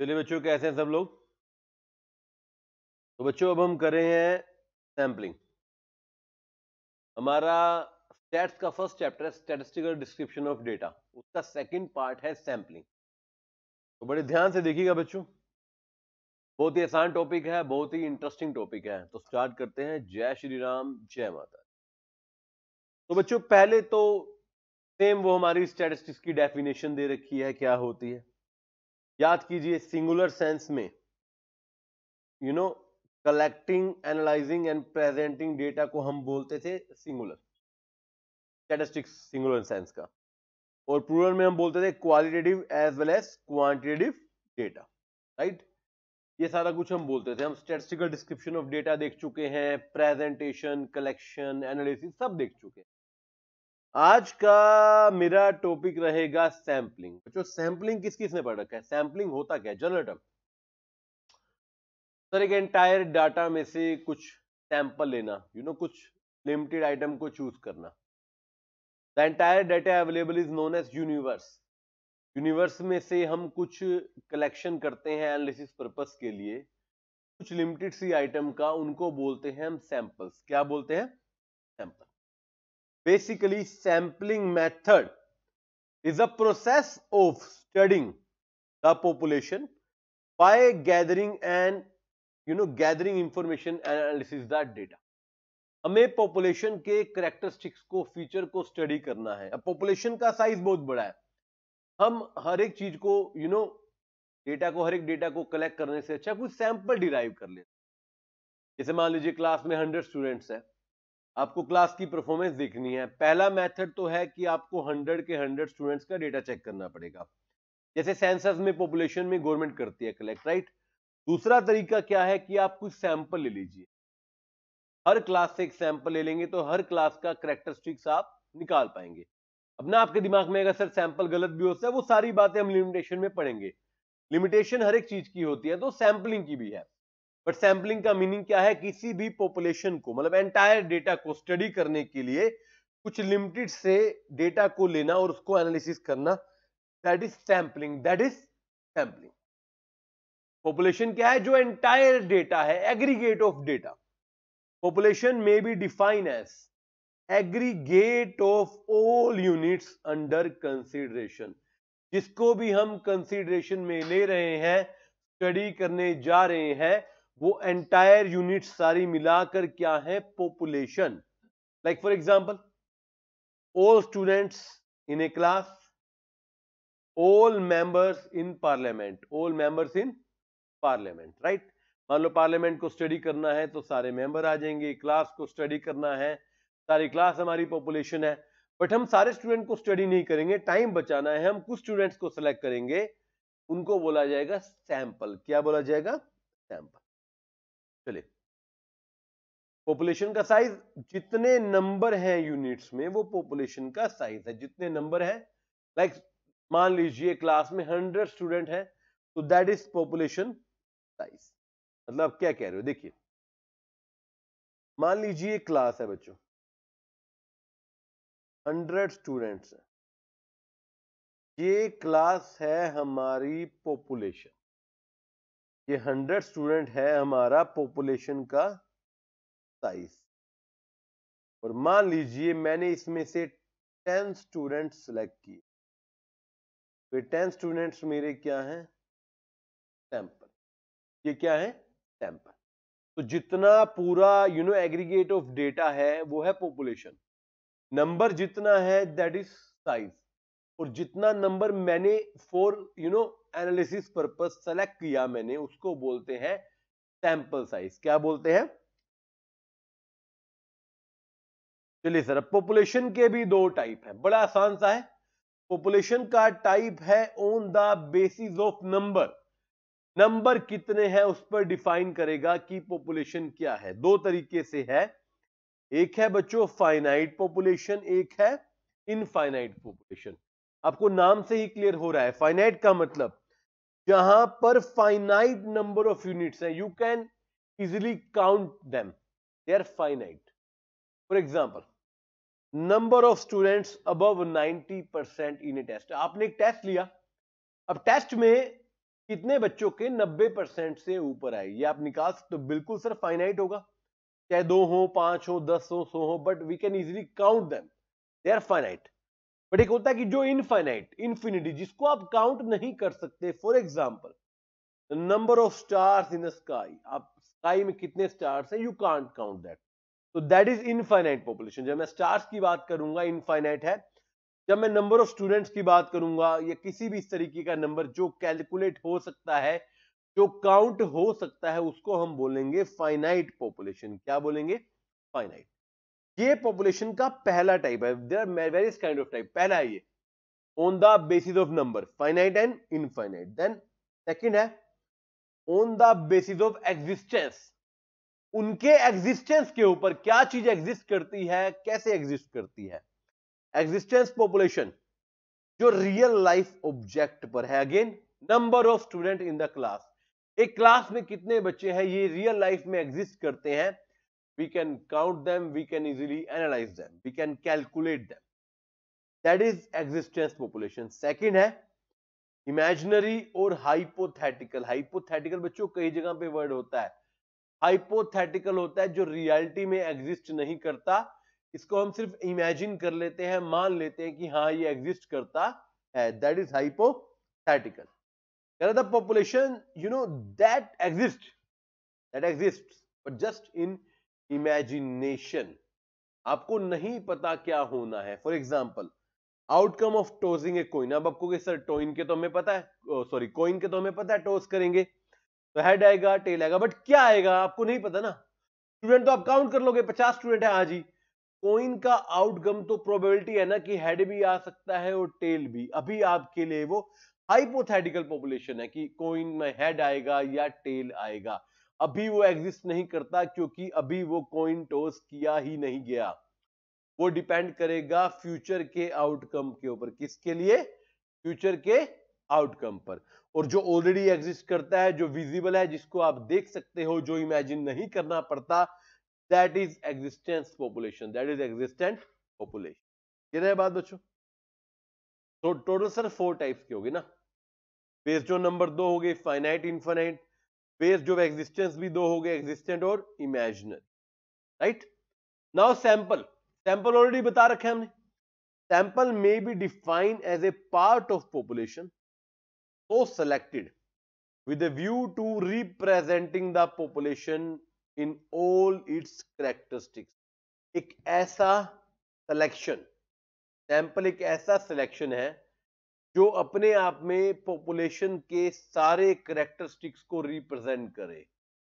चलिए बच्चों, कैसे हैं सब लोग। तो बच्चों, अब हम कर रहे हैं सैम्पलिंग। हमारा स्टैट्स का फर्स्ट चैप्टर है स्टैटिस्टिकल डिस्क्रिप्शन ऑफ डेटा। उसका सेकंड पार्ट है सैम्पलिंग। तो बड़े ध्यान से देखिएगा बच्चों, बहुत ही आसान टॉपिक है, बहुत ही इंटरेस्टिंग टॉपिक है। तो स्टार्ट करते हैं। जय श्री राम, जय माता। तो बच्चों, पहले तो सेम वो हमारी स्टैटिस्टिक्स की डेफिनेशन दे रखी है, क्या होती है याद कीजिए। सिंगुलर सेंस में collecting, analysing and presenting data को हम बोलते थे सिंगुलर स्टैटिस्टिक्स, सिंगुलर सेंस का। और प्लूरल में हम बोलते थे qualitative as well as quantitative data, right. ये सारा कुछ हम बोलते थे। हम स्टैटिस्टिकल डिस्क्रिप्शन ऑफ डेटा देख चुके हैं, प्रेजेंटेशन, कलेक्शन, एनालिसिस सब देख चुके हैं। आज का मेरा टॉपिक रहेगा सैम्पलिंग। बच्चों, सैम्पलिंग किस किस ने पढ़ रखा है? सैम्पलिंग होता क्या है? जनरल टर्म सर, एक एंटायर डाटा में से कुछ सैंपल लेना, कुछ लिमिटेड आइटम को चूज करना। The entire data available is known as universe. Universe में से हम कुछ कलेक्शन करते हैं एनालिसिस पर्पस के लिए, कुछ लिमिटेड सी आइटम का, उनको बोलते हैं हम सैंपल्स। क्या बोलते हैं? Sample. Basically sampling method is a process of studying the population bye gathering and gathering information and analysis the data. हमें पॉपुलेशन के कैरेक्टरिस्टिक्स को, फीचर को स्टडी करना है। अब पॉपुलेशन का साइज बहुत बड़ा है। हम हर एक चीज को हर एक डेटा को कलेक्ट करने से अच्छा कुछ सैंपल डिराइव कर ले। जैसे मान लीजिए क्लास में 100 स्टूडेंट्स है, आपको क्लास की परफॉर्मेंस देखनी है। पहला मेथड तो है कि आपको 100 के 100 स्टूडेंट्स का डेटा चेक करना पड़ेगा, जैसे सेंसस में पॉपुलेशन में गवर्नमेंट करती है कलेक्ट, राइट। दूसरा तरीका क्या है कि आप कुछ सैंपल ले लीजिए। हर क्लास से एक सैंपल ले लेंगे तो हर क्लास का कैरेक्टरिस्टिक्स आप निकाल पाएंगे। अब ना आपके दिमाग में अगर सर सैंपल गलत भी हो सकता है, वो सारी बातें हम लिमिटेशन में पढ़ेंगे। लिमिटेशन हर एक चीज की होती है, तो सैंपलिंग की भी है। बट सैंपलिंग का मीनिंग क्या है? किसी भी पॉपुलेशन को, मतलब एंटायर डेटा को स्टडी करने के लिए कुछ लिमिटेड से डेटा को लेना और उसको एनालिसिस करना, that is sampling. That is sampling. Population क्या है? जो एंटायर डेटा है, एग्रीगेट ऑफ डेटा। पॉपुलेशन में be defined as aggregate of all units under consideration. जिसको भी हम कंसीडरेशन में ले रहे हैं, स्टडी करने जा रहे हैं, वो एंटायर यूनिट सारी मिलाकर क्या है? Population. Like for example, all students in A class, all members in parliament. All members in parliament, right. मान लो पार्लियामेंट को स्टडी करना है तो सारे मेंबर आ जाएंगे। क्लास को स्टडी करना है, सारी क्लास हमारी पॉपुलेशन है। बट हम सारे स्टूडेंट को स्टडी नहीं करेंगे, टाइम बचाना है, हम कुछ स्टूडेंट्स को सिलेक्ट करेंगे, उनको बोला जाएगा सैंपल। क्या बोला जाएगा? सैंपल। चलिए, पॉपुलेशन का साइज, जितने नंबर हैं यूनिट्स में, वो पॉपुलेशन का साइज है। जितने नंबर है, लाइक मान लीजिए क्लास में 100 स्टूडेंट है, तो दैट इज पॉपुलेशन साइज। मतलब क्या कह रहे हो? देखिए, मान लीजिए क्लास है बच्चों, 100 स्टूडेंट्स है, ये क्लास है हमारी पॉपुलेशन। ये 100 स्टूडेंट है हमारा पॉपुलेशन का साइज। और मान लीजिए मैंने इसमें से 10 स्टूडेंट सिलेक्ट किए, तो 10 स्टूडेंट्स मेरे क्या हैं? सैंपल। ये क्या है? सैंपल। तो जितना पूरा एग्रीगेट ऑफ डेटा है वो है पॉपुलेशन। नंबर जितना है दैट इज साइज। और जितना नंबर मैंने फॉर एनालिसिस पर्पस सेलेक्ट किया मैंने, उसको बोलते हैं सैंपल साइज। क्या बोलते हैं? चलिए सर, अब पॉपुलेशन के भी दो टाइप है, बड़ा आसान सा है। पॉपुलेशन का टाइप है on the basis of number. Number कितने हैं उस पर डिफाइन करेगा कि पॉपुलेशन क्या है। दो तरीके से है, एक है बच्चों फाइनाइट पॉपुलेशन, एक है इनफाइनाइट पॉपुलेशन। आपको नाम से ही क्लियर हो रहा है। फाइनाइट का मतलब जहां पर फाइनाइट नंबर ऑफ यूनिट्स हैं, you can easily count them, they are finite. For example, number of students above 90% in a test. आपने एक टेस्ट लिया, अब टेस्ट में कितने बच्चों के 90% से ऊपर आए, ये आप निकाल सकते हो। बिल्कुल सर फाइनाइट होगा, चाहे 2 हो, 5 हो, 10 हो, 100 हो, but we can easily count them, they are finite. But एक होता है कि जो इनफाइनाइट, इन्फिनिटी, जिसको आप काउंट नहीं कर सकते। For example the number of stars in the sky, आप स्काई में कितने स्टार्स हैं, यू कांट काउंट दैट, तो दैट इज इनफाइनाइट पॉपुलेशन। जब मैं स्टार्स की बात करूंगा इनफाइनाइट है, जब मैं नंबर ऑफ स्टूडेंट्स की बात करूंगा या किसी भी इस तरीके का नंबर जो कैलकुलेट हो सकता है, जो काउंट हो सकता है, उसको हम बोलेंगे फाइनाइट पॉपुलेशन। क्या बोलेंगे? फाइनाइट। ये पॉपुलेशन का पहला टाइप है। There are various kind of type. पहला है ये on the basis of number, finite and infinite. Then second है on the basis of existence, उनके एग्जिस्टेंस के ऊपर, क्या चीज एग्जिस्ट करती है, कैसे एग्जिस्ट करती है। एग्जिस्टेंस पॉपुलेशन जो रियल लाइफ ऑब्जेक्ट पर है। Again number of student in the class, एक क्लास में कितने बच्चे हैं, ये रियल लाइफ में एग्जिस्ट करते हैं। We can count them, we can easily analyse them, we can calculate them, that is existence population. Second है इमेजिनरी और हाइपोथेटिकल। हाइपोथेटिकल बच्चों कई जगह पे वर्ड होता है। हाइपोथेटिकल होता है जो रियलिटी में एग्जिस्ट नहीं करता, इसको हम सिर्फ इमेजिन कर लेते हैं, मान लेते हैं कि हाँ ये एग्जिस्ट करता है, that is hypothetical. The population you know that exist but just in imagination, आपको नहीं पता क्या होना है। For example outcome of tossing a coin, अब आपको सर टॉइन के तो हमें पता है, सॉरी कॉइन के तो हमें पता है, टॉस करेंगे तो हेड आएगा, टेल आएगा, बट क्या आएगा आपको नहीं पता ना। स्टूडेंट तो आप काउंट कर लोगे, 50 स्टूडेंट है आज ही। कॉइन का आउटकम तो प्रोबेबिलिटी है ना कि हेड भी आ सकता है और टेल भी। अभी आपके लिए वो हाइपोथेटिकल पॉपुलेशन है कि कॉइन में हेड आएगा या टेल आएगा। अभी वो एग्जिस्ट नहीं करता क्योंकि अभी वो कॉइन टॉस किया ही नहीं गया। वो डिपेंड करेगा फ्यूचर के आउटकम के ऊपर। किसके लिए? फ्यूचर के आउटकम पर। और जो ऑलरेडी एग्जिस्ट करता है, जो विजिबल है, जिसको आप देख सकते हो, जो इमेजिन नहीं करना पड़ता, that is existence population, that is existent population. ये रहे बात बच्चों। तो टोटल सर 4 टाइप्स की होगी ना। बेस्ड जो नंबर 2 हो गए फाइनाइट इनफाइनाइट, बेस्ड जो एग्जिस्टेंस भी 2 हो गए, एग्जिस्टेंट और imaginary, right. Now sample, sample already बता रखे हमने। Sample may be defined as a part of population so selected with a view to representing the population in all its characteristics। एक ऐसा सिलेक्शन, सैंपल एक ऐसा selection है जो अपने आप में पॉपुलेशन के सारे करेक्टरिस्टिक्स को रिप्रेजेंट करे।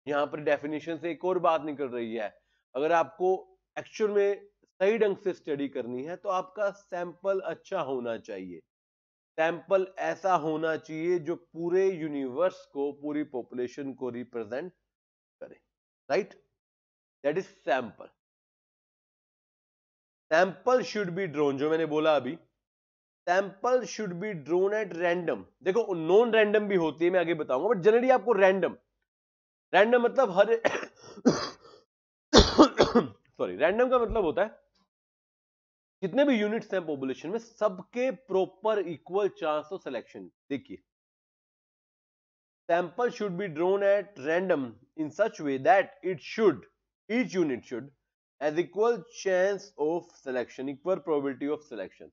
यहां पर डेफिनेशन से एक और बात निकल रही है, अगर आपको एक्चुअल में सही ढंग से स्टडी करनी है तो आपका सैंपल अच्छा होना चाहिए। सैंपल ऐसा होना चाहिए जो पूरे यूनिवर्स को, पूरी पॉपुलेशन को रिप्रेजेंट करे, right. That is sample. Sample should be drone, जो मैंने बोला अभी, sample should be drone at random. देखो नॉन रैंडम भी होती है, मैं आगे बताऊंगा, बट जनरली आपको रैंडम, रैंडम मतलब हर सॉरी, रैंडम का मतलब होता है जितने भी यूनिट्स हैं पॉपुलेशन में, सबके proper equal chance of selection. देखिए sample should be drawn at random in such way that each unit should has equal chance of selection, equal probability of selection।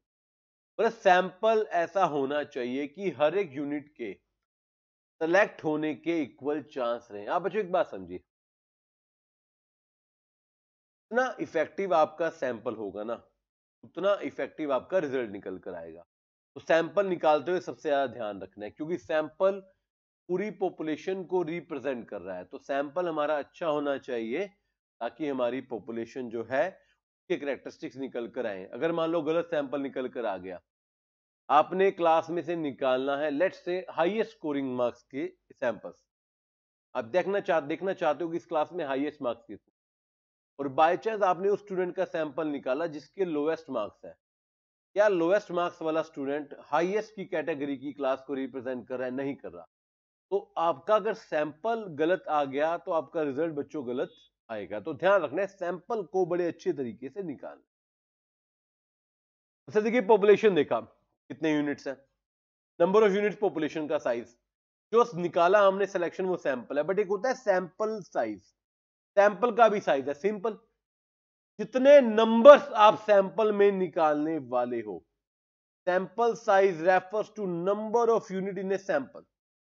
मतलब सैंपल ऐसा होना चाहिए कि हर एक यूनिट के सेलेक्ट होने के इक्वल चांस रहे। आप बच्चों एक बात समझिए, उतना इफेक्टिव आपका सैंपल होगा ना, उतना इफेक्टिव आपका रिजल्ट निकल कर आएगा। तो सैंपल निकालते हुए सबसे ज्यादा ध्यान रखना है, क्योंकि सैंपल पूरी पॉपुलेशन को रिप्रेजेंट कर रहा है। तो सैंपल हमारा अच्छा होना चाहिए ताकि हमारी पॉपुलेशन जो है उसके कैरेक्टरिस्टिक्स निकल कर आए। अगर मान लो गलत सैंपल निकल कर आ गया, आपने क्लास में से निकालना है let's say highest scoring marks के सैंपल्स, आप देखना चाहते हो कि इस क्लास में हाईएस्ट मार्क्स कितने, और बाय चांस आपने उस स्टूडेंट का सैंपल निकाला जिसके लोएस्ट मार्क्स है। क्या लोएस्ट मार्क्स वाला स्टूडेंट हाईएस्ट की कैटेगरी की क्लास को रिप्रेजेंट कर रहा है? नहीं कर रहा। तो आपका अगर सैंपल गलत आ गया तो आपका रिजल्ट बच्चों गलत आएगा। तो ध्यान रखना है सैंपल को बड़े अच्छे तरीके से निकालना। अच्छा देखिए, पॉपुलेशन देखा कितने यूनिट्स हैं, नंबर ऑफ यूनिट्स पॉपुलेशन का साइज। जो निकाला हमने सिलेक्शन वो सैंपल है, बट एक होता है सैंपल साइज। सैंपल का भी साइज है सिंपल, जितने नंबर्स आप सैंपल में निकालने वाले हो। Sample size refers to number of unit in a sample.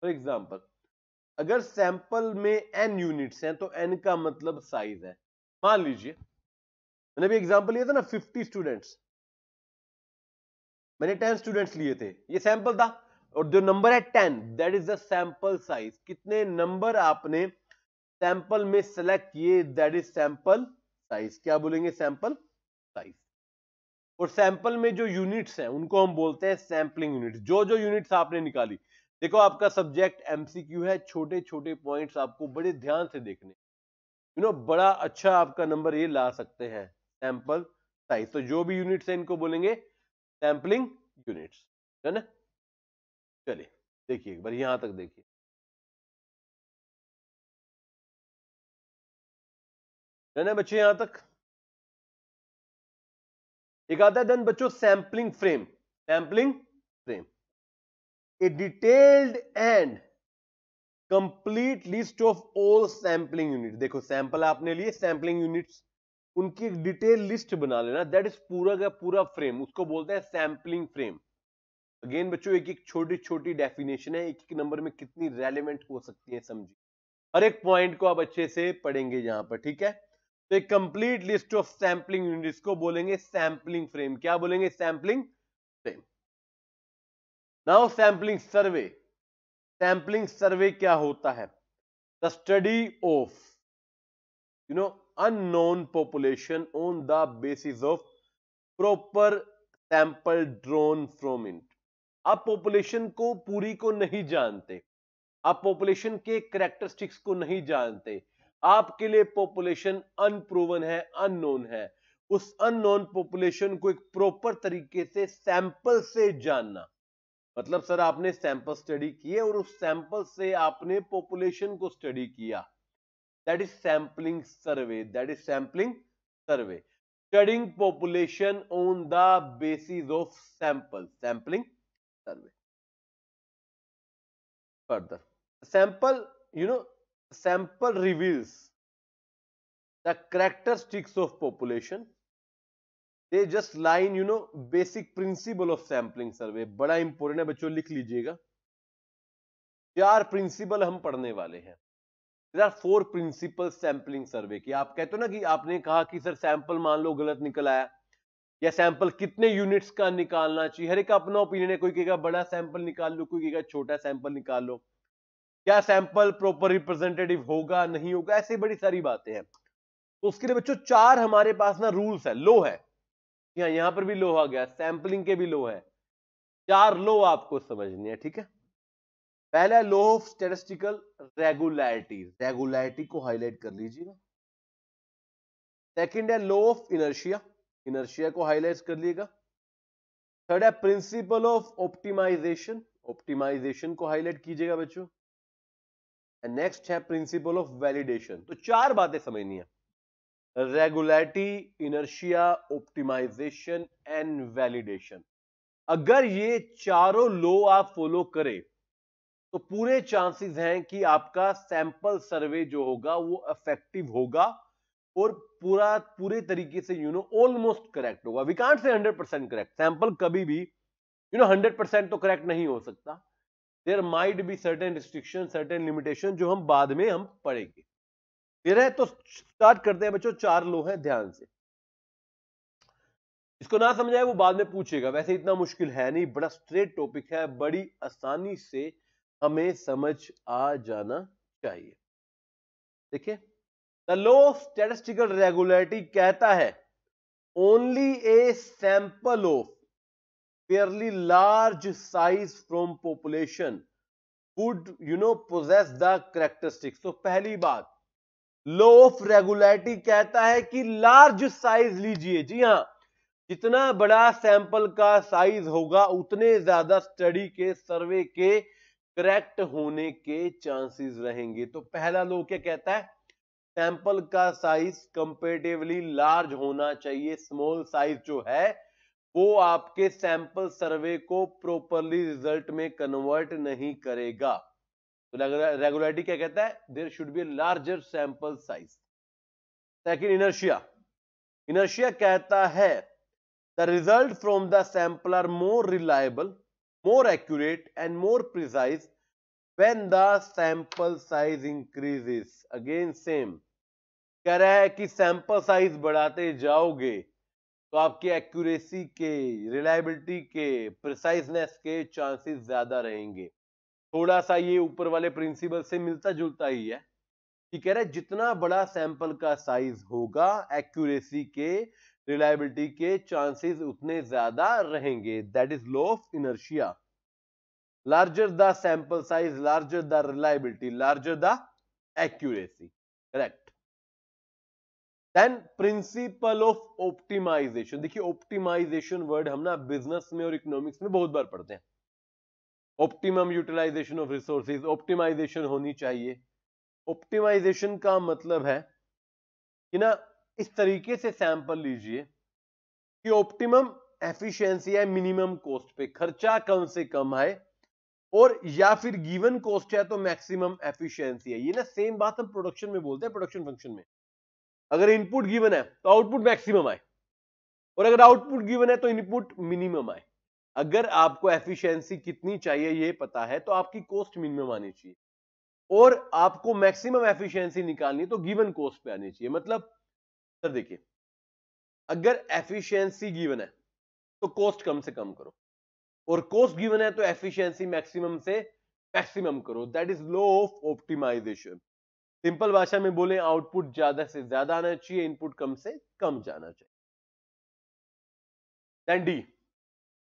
For example, अगर सैंपल में n यूनिट्स हैं तो n का मतलब साइज है। मान लीजिए मैंने भी एग्जांपल लिया था ना, 50 स्टूडेंट्स, मैंने 10 स्टूडेंट्स लिए थे, ये सैंपल था, और जो नंबर है 10, that is the sample size. कितने नंबर आपने सैंपल में सेलेक्ट किए, दैट इज सैंपल साइज। क्या बोलेंगे? Sample size. और सैंपल में जो यूनिट्स हैं उनको हम बोलते हैं सैंपलिंग यूनिट्स। जो जो यूनिट्स आपने निकाली, देखो आपका सब्जेक्ट एमसीक्यू है, छोटे छोटे पॉइंट्स आपको बड़े ध्यान से देखने, बड़ा अच्छा आपका नंबर ये ला सकते हैं, सैंपल साइज। तो जो भी यूनिट्स हैं इनको बोलेंगे सैंपलिंग यूनिट्स, है ना। चलिए देखिए एक बार यहां तक देखिए, है ना बच्चे यहां तक। एक आता है देन बच्चों sampling frame. Sampling frame, A detailed and complete list of all sampling unit. देखो सैंपल आपने लिए, सैंपलिंग यूनिट्स, उनकी एक डिटेल लिस्ट बना लेना, दैट इज पूरा का पूरा फ्रेम, उसको बोलते हैं सैंपलिंग फ्रेम। अगेन बच्चों एक एक छोटी छोटी डेफिनेशन है, एक एक नंबर में कितनी रेलेवेंट हो सकती है समझिए, हर एक पॉइंट को आप अच्छे से पढ़ेंगे यहां पर, ठीक है। तो एक complete list of sampling units को बोलेंगे सैंपलिंग फ्रेम। क्या बोलेंगे? Sampling frame. नाउ सैंपलिंग सर्वे। सैंपलिंग सर्वे क्या होता है? The study of unknown population on the basis of proper sample drawn from it। आप पॉपुलेशन को पूरी को नहीं जानते, आप पॉपुलेशन के कैरेक्टरिस्टिक्स को नहीं जानते, आपके लिए पॉपुलेशन अनप्रूवन है, अननोन है। उस अननोन पॉपुलेशन को एक प्रॉपर तरीके से सैंपल से जानना, मतलब सर आपने सैंपल स्टडी किए और उस सैंपल से आपने पॉपुलेशन को स्टडी किया, that is sampling survey। that is sampling survey, studying population on the basis of sampling survey। further, sample sample reveals the characteristics of population, they just line basic principle of sampling survey। बड़ा important है बच्चों, लिख लीजिएगा, 4 principal हम पढ़ने वाले हैं। There are 4 principles sampling सर्वे की। आप कहते हो ना कि आपने कहा कि सर सैंपल मान लो गलत निकल आया, या सैंपल कितने यूनिट्स का निकालना चाहिए, हर एक का अपना ओपिनियन है। कोई कहेगा बड़ा सैंपल निकाल लो, कोई कहेगा छोटा सैंपल निकाल लो, क्या सैंपल प्रॉपर रिप्रेजेंटेटिव होगा नहीं होगा, ऐसे बड़ी सारी बातें हैं। तो उसके लिए बच्चों 4 हमारे पास ना रूल्स है, लो है, यहां पर भी लो आ गया, सैंपलिंग के भी लो है। 4 लो आपको समझनी है, ठीक है। पहला लो ऑफ स्टैटिस्टिकल रेगुलैरिटी, रेगुलैरिटी को हाईलाइट कर लीजिएगा। सेकंड है लो ऑफ इनर्शिया, इनर्शिया को हाईलाइट कर लीजिएगा। थर्ड है प्रिंसिपल ऑफ ऑप्टिमाइजेशन, ऑप्टिमाइजेशन को हाईलाइट कीजिएगा बच्चों। नेक्स्ट है प्रिंसिपल ऑफ वैलिडेशन। तो 4 बातें समझनी है, regularity, inertia, optimisation and validation. अगर ये चारों लो आप फॉलो करें तो पूरे चांसेस हैं कि आपका सैंपल सर्वे जो होगा वो इफेक्टिव होगा और पूरे तरीके से ऑलमोस्ट करेक्ट होगा। We can't say 100% correct, sample कभी भी 100% तो करेक्ट नहीं हो सकता। There might be certain restriction, certain limitation, जो हम बाद में हम पढ़ेंगे। क्लियर है? तो स्टार्ट करते हैं बच्चों, 4 लो हैं, ध्यान से। इसको ना समझाए वो बाद में पूछेगा, वैसे इतना मुश्किल है नहीं, बड़ा स्ट्रेट टॉपिक है, बड़ी आसानी से हमें समझ आ जाना चाहिए। देखिए, the law of statistical regularity कहता है only a sample of fairly large size from population would possess the characteristics. तो पहली बात, लॉ ऑफ रेगुलरिटी कहता है कि लार्ज साइज लीजिए। जी हां, जितना बड़ा सैंपल का साइज होगा उतने ज्यादा स्टडी के, सर्वे के करेक्ट होने के चांसेस रहेंगे। तो पहला लॉ क्या कहता है? सैंपल का साइज कंपैरेटिवली लार्ज होना चाहिए। स्मॉल साइज जो है वो आपके सैंपल सर्वे को प्रॉपरली रिजल्ट में कन्वर्ट नहीं करेगा। तो रेगुलरिटी क्या कहता है? There should be larger sample size. Second, inertia. Inertia कहता है the result from the sample are more reliable, more accurate and more precise when the sample size increases। Again same, कह रहा है कि सैंपल साइज बढ़ाते जाओगे तो आपकी एक्यूरेसी के, रिलायबिलिटी के, प्रिसाइजनेस के चांसेस ज्यादा रहेंगे। थोड़ा सा ये ऊपर वाले प्रिंसिपल से मिलता जुलता ही है कि कह रहा है जितना बड़ा सैंपल का साइज होगा, एक्यूरेसी के, रिलायबिलिटी के चांसेस उतने ज्यादा रहेंगे। That is law of inertia. Larger the sample size, larger the reliability, larger the accuracy. Correct. Then principle of optimisation. देखिए ऑप्टिमाइजेशन वर्ड हम ना बिजनेस में और इकोनॉमिक्स में बहुत बार पढ़ते हैं। Optimum utilisation of resources, optimisation होनी चाहिए। ऑप्टिमाइजेशन का मतलब है कि ना इस तरीके से सैंपल लीजिए कि ऑप्टिमम एफिशिएंसी है मिनिमम कॉस्ट पे, खर्चा कम से कम आए, और या फिर गिवन कॉस्ट है तो मैक्सिमम एफिशिएंसी है। ये ना सेम बात हम प्रोडक्शन में बोलते हैं, प्रोडक्शन फंक्शन में। अगर इनपुट गिवन है तो आउटपुट मैक्सिमम आए, और अगर आउटपुट गिवन है तो इनपुट मिनिमम आए। अगर आपको एफिशिएंसी कितनी चाहिए ये पता है तो आपकी कॉस्ट मिनिमम आनी चाहिए, और आपको मैक्सिमम एफिशिएंसी निकालनी है तो गिवन कॉस्ट पे आनी चाहिए। मतलब सर देखिए, अगर एफिशिएंसी गिवन है तो कॉस्ट कम से कम करो, और कॉस्ट गिवन है तो एफिशिएंसी मैक्सिमम से मैक्सिमम करो। That is law of optimisation. Simple भाषा में बोले, आउटपुट ज्यादा से ज्यादा आना चाहिए, इनपुट कम से कम जाना चाहिए। Then D,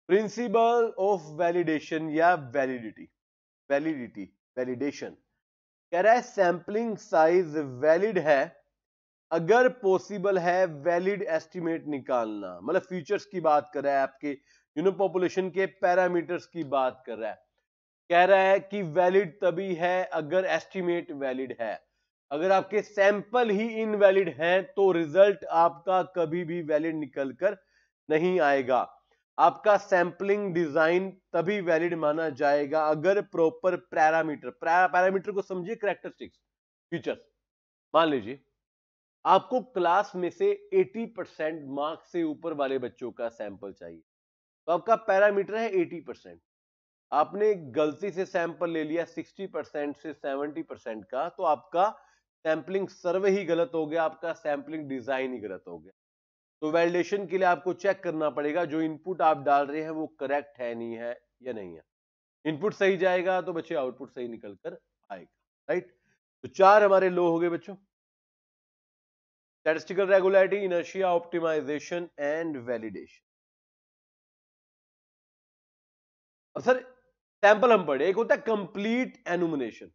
principle of validation या वैलिडिटी। वैलिडेशन कह रहा है सैंपलिंग साइज वैलिड है अगर पॉसिबल है वैलिड एस्टिमेट निकालना। मतलब फीचर्स की बात कर रहा है, आपके पॉपुलेशन के पैरामीटर्स की बात कर रहा है। कह रहा है कि वैलिड तभी है अगर एस्टिमेट वैलिड है। अगर आपके सैंपल ही इनवैलिड हैं तो रिजल्ट आपका कभी भी वैलिड निकलकर नहीं आएगा। आपका सैंपलिंग डिजाइन तभी वैलिड माना जाएगा अगर प्रॉपर पैरामीटर को समझिए, कैरेक्टरिस्टिक्स, फीचर्स। मान लीजिए आपको क्लास में से 80% मार्क्स से ऊपर वाले बच्चों का सैंपल चाहिए, तो आपका पैरामीटर है 80%। आपने गलती से सैंपल ले लिया 60% से 70% का, तो आपका सैंपलिंग सर्वे ही गलत हो गया, आपका सैंपलिंग डिजाइन ही गलत हो गया। तो वैलिडेशन के लिए आपको चेक करना पड़ेगा जो इनपुट आप डाल रहे हैं वो करेक्ट है, नहीं है या नहीं है। इनपुट सही जाएगा तो बच्चे आउटपुट सही निकल कर आएगा। राइट। तो 4 हमारे लो हो गए बच्चों, statistical regularity, inertia, optimisation and validation. अब सर सैंपल हम पढ़े, एक होता है कंप्लीट एनुमिनेशन,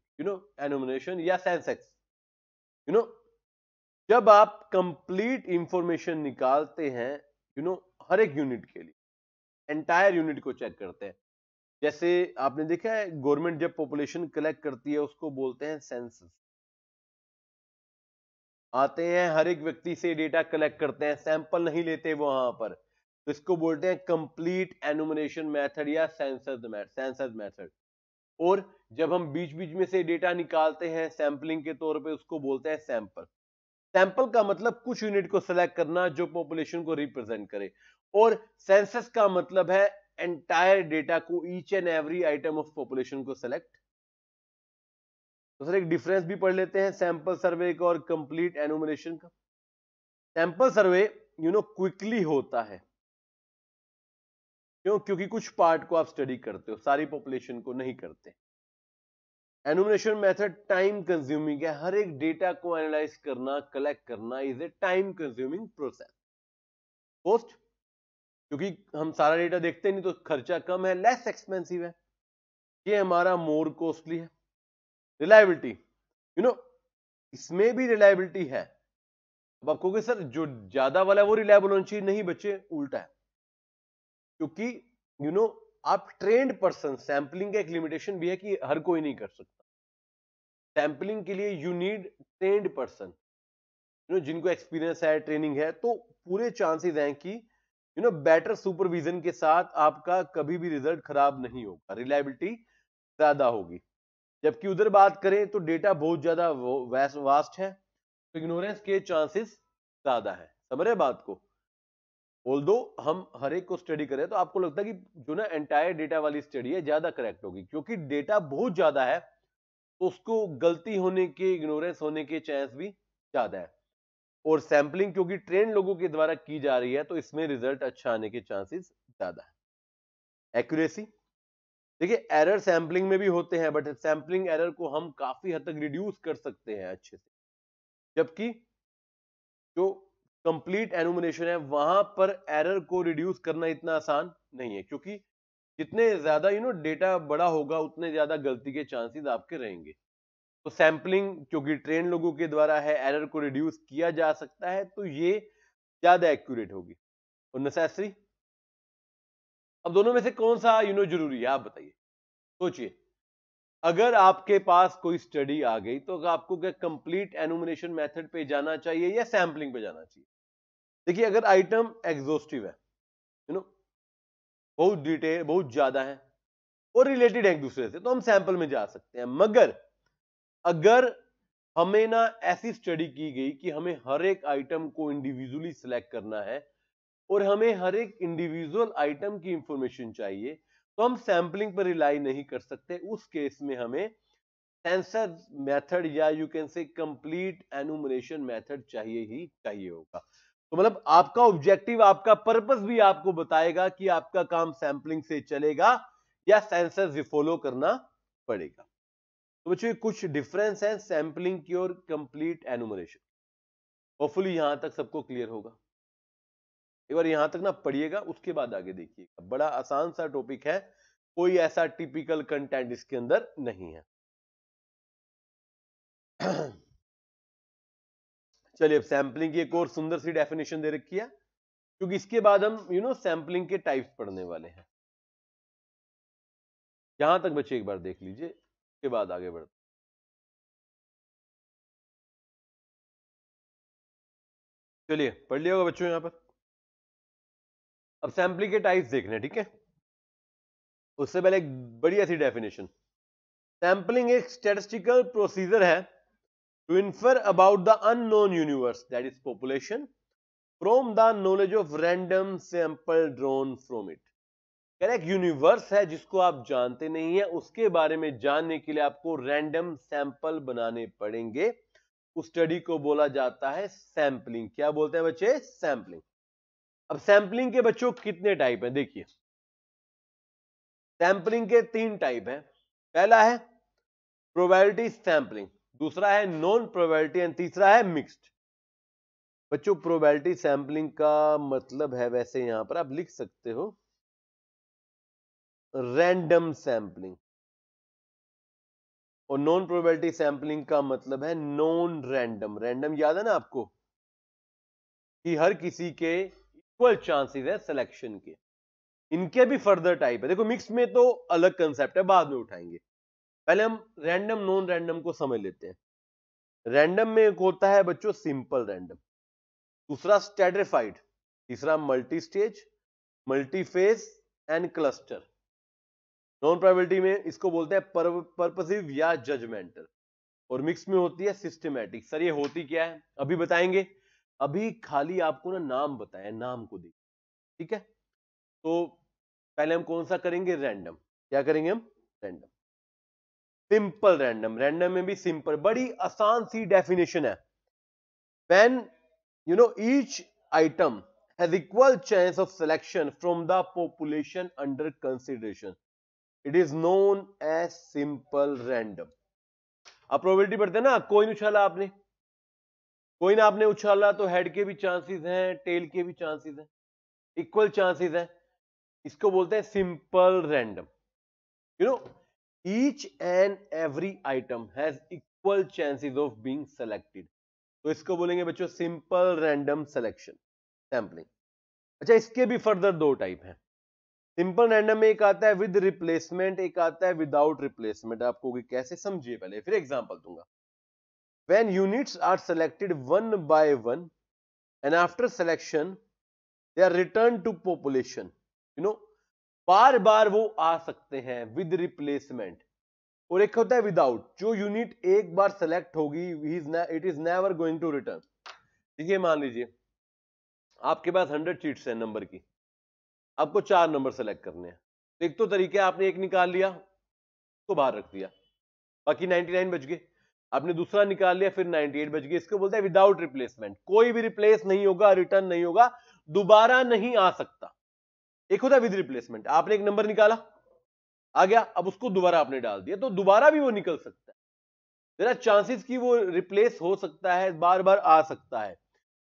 एनुमिनेशन या सेंसेक्स। जब आप कंप्लीट इंफॉर्मेशन निकालते हैं हर एक यूनिट के लिए, एंटायर यूनिट को चेक करते हैं। जैसे आपने देखा है गवर्नमेंट जब पॉपुलेशन कलेक्ट करती है उसको बोलते हैं सेंसस। आते हैं हर एक व्यक्ति से डेटा कलेक्ट करते हैं, सैंपल नहीं लेते वहां पर, तो इसको बोलते हैं कंप्लीट एनुमिनेशन मेथड या सेंसस मेथड। और जब हम बीच बीच में से डेटा निकालते हैं सैंपलिंग के तौर पे उसको बोलते हैं सैंपल। सैंपल का मतलब कुछ यूनिट को सेलेक्ट करना जो पॉपुलेशन को रिप्रेजेंट करे, और सेंसस का मतलब है एंटायर डेटा को, each and every item of population को सेलेक्ट। तो सर एक डिफरेंस भी पढ़ लेते हैं सैंपल सर्वे का और कंप्लीट एनुमरेशन का। सैंपल सर्वे क्विकली होता है, क्यों? क्योंकि कुछ पार्ट को आप स्टडी करते हो, सारी पॉपुलेशन को नहीं करते। एनुमरेशन मेथड टाइम कंज्यूमिंग है, हर एक डेटा को एनालाइज करना, कलेक्ट करना is a time consuming process. Cost, क्योंकि हम सारा डेटा देखते नहीं तो खर्चा कम है, लेस एक्सपेंसिव है, ये हमारा मोर कॉस्टली है। रिलायबिलिटी, इसमें भी रिलायबिलिटी है। अब आप कहोगे सर जो ज्यादा वाला है वो रिलायबल होना चाहिए, नहीं बच्चे उल्टा है, क्योंकि आप ट्रेंड पर्सन, सैंपलिंग का एक लिमिटेशन भी है कि हर कोई नहीं कर सकता। सैंपलिंग के लिए यू नीड ट्रेंड पर्सन, जिनको एक्सपीरियंस है, ट्रेनिंग है, तो पूरे चांसेस हैं कि बेटर सुपरविजन के साथ आपका कभी भी रिजल्ट खराब नहीं होगा, रिलायबिलिटी ज्यादा होगी। जबकि उधर बात करें तो डेटा बहुत ज्यादा वास्ट है, तो इग्नोरेंस के चांसेस ज्यादा है। समझ रहे बात को? ऑल्दो हम हर एक को स्टडी करें तो आपको लगता है कि जो ना एंटायर डेटा वाली स्टडी है ज्यादा करेक्ट होगी, क्योंकि डेटा बहुत ज्यादा है तो उसको गलती होने के, इग्नोरेंस होने के चांस भी ज्यादा है। और सैंपलिंग क्योंकि ट्रेन लोगों के द्वारा की जा रही है तो इसमें रिजल्ट अच्छा आने के चांसेस ज्यादा है। एक्यूरेसी, देखिए एरर सैंपलिंग में भी होते हैं, बट सैंपलिंग एरर को हम काफी हद तक रिड्यूस कर सकते हैं अच्छे से, जबकि जो कंप्लीट एनुमरेशन है वहां पर एरर को रिड्यूस करना इतना आसान नहीं है, क्योंकि जितने ज्यादा डेटा बड़ा होगा उतने ज्यादा गलती के चांसेस आपके रहेंगे। तो सैंपलिंग क्योंकि ट्रेन लोगों के द्वारा है, एरर को रिड्यूस किया जा सकता है, तो ये ज्यादा एक्यूरेट होगी। और नेसेसरी, अब दोनों में से कौन सा जरूरी है आप बताइए, सोचिए। अगर आपके पास कोई स्टडी आ गई तो आपको क्या कंप्लीट एनुमरेशन मेथड पे जाना चाहिए या सैंपलिंग पे जाना चाहिए? देखिए अगर आइटम एग्जॉस्टिव है, बहुत डिटेल, बहुत ज्यादा है और रिलेटेड है एक दूसरे से, तो हम सैंपल में जा सकते हैं। मगर अगर हमें ना ऐसी स्टडी की गई कि हमें हर एक आइटम को इंडिविजुअली सिलेक्ट करना है और हमें हर एक इंडिविजुअल आइटम की इंफॉर्मेशन चाहिए, तो हम सैंपलिंग पर रिलाई नहीं कर सकते। उस केस में हमें सेंसर मेथड या you can say complete enumeration method चाहिए ही चाहिए होगा। तो मतलब आपका ऑब्जेक्टिव, आपका पर्पस भी आपको बताएगा कि आपका काम सैंपलिंग से चलेगा या सेंसर फॉलो करना पड़ेगा। तो बच्चों कुछ डिफरेंस है सैंपलिंग की और कंप्लीट एनुमरेशन। होपफुली यहां तक सबको क्लियर होगा। एक बार यहां तक ना पढ़िएगा, उसके बाद आगे देखिएगा। बड़ा आसान सा टॉपिक है, कोई ऐसा टिपिकल कंटेंट इसके अंदर नहीं है। चलिए अब सैंपलिंग की एक और सुंदर सी डेफिनेशन दे रखी है, क्योंकि इसके बाद हम सैंपलिंग के टाइप्स पढ़ने वाले हैं। यहां तक बच्चे एक बार देख लीजिए, उसके बाद आगे बढ़ते। चलिए पढ़ लिया होगा बच्चों यहां पर। अब सैंपलिंग के टाइप्स देखने, ठीक है। उससे पहले एक बढ़िया सी डेफिनेशन। सैंपलिंग एक स्टैटिस्टिकल प्रोसीजर है to infer about the unknown universe, that is population, from the knowledge of random sample drawn from it. एक यूनिवर्स है जिसको आप जानते नहीं है, उसके बारे में जानने के लिए आपको रैंडम सैंपल बनाने पड़ेंगे। उस स्टडी को बोला जाता है सैंपलिंग। क्या बोलते हैं बच्चे? सैंपलिंग। अब सैंपलिंग के बच्चों कितने टाइप हैं देखिए। सैंपलिंग के 3 टाइप हैं। पहला है प्रोबेबिलिटी सैंपलिंग, दूसरा है नॉन प्रोबेबिलिटी एंड तीसरा है मिक्स्ड। बच्चों प्रोबेबिलिटी सैंपलिंग का मतलब है, वैसे यहां पर आप लिख सकते हो रैंडम सैंपलिंग, और नॉन प्रोबेबिलिटी सैंपलिंग का मतलब है नॉन रैंडम। रैंडम याद है ना आपको कि हर किसी के इक्वल चांसेस है सिलेक्शन के। इनके भी फर्दर टाइप है। देखो मिक्स में तो अलग कंसेप्ट है, बाद में उठाएंगे। पहले हम रैंडम नॉन रैंडम को समझ लेते हैं। रैंडम में एक होता है बच्चों सिंपल रैंडम, दूसरा स्ट्रेटिफाइड, तीसरा multi stage, multi phase and cluster. Non probability में इसको बोलते हैं पर्पसिव या जजमेंटल, और मिक्स में होती है सिस्टमैटिक। सर ये होती क्या है अभी बताएंगे, अभी खाली आपको ना नाम बताया, नाम को देखिए, ठीक है। तो पहले हम कौन सा करेंगे? रैंडम। क्या करेंगे हम? रैंडम। सिंपल रैंडम, रैंडम में भी सिंपल, बड़ी आसान सी डेफिनेशन है। When each item has equal chance of selection from the population under consideration, it is known as simple random। अब प्रोबेबिलिटी पढ़ते हैं ना, कोइन उछाला आपने, कोइन आपने उछाला तो हेड के भी चांसेस हैं, टेल के भी चांसेस हैं, इक्वल चांसेस हैं। इसको बोलते हैं simple random. Each and every item has equal chances of being selected, तो इसको बोलेंगे बच्चों सिंपल रैंडम सिलेक्शन सैंपलिंग। अच्छा इसके भी फर्दर 2 टाइप हैं। सिंपल रैंडम में एक आता है विद रिप्लेसमेंट, एक आता है विदाउट रिप्लेसमेंट। आपको कैसे समझिए पहले, फिर एग्जांपल दूंगा। When units are selected one by one and after selection they are returned to population, बार बार वो आ सकते हैं विद रिप्लेसमेंट, और एक होता है विदाउट। जो यूनिट एक बार सेलेक्ट होगी it is never going to return. देखिए मान लीजिए आपके पास 100 शीट्स है नंबर की, आपको 4 नंबर सेलेक्ट करने हैं। एक तो तरीका है आपने एक निकाल लिया तो बाहर रख दिया, बाकी 99 बच गए। आपने दूसरा निकाल लिया फिर 98 बच गए। इसको बोलते हैं विदाउट रिप्लेसमेंट। कोई भी रिप्लेस नहीं होगा, रिटर्न नहीं होगा, दोबारा नहीं आ सकता। एक होता है विद रिप्लेसमेंट, आपने एक नंबर निकाला आ गया, अब उसको दोबारा आपने डाल दिया तो दोबारा भी वो निकल सकता है। देयर आर चांसेस कि वो रिप्लेस हो सकता है, बार बार आ सकता है।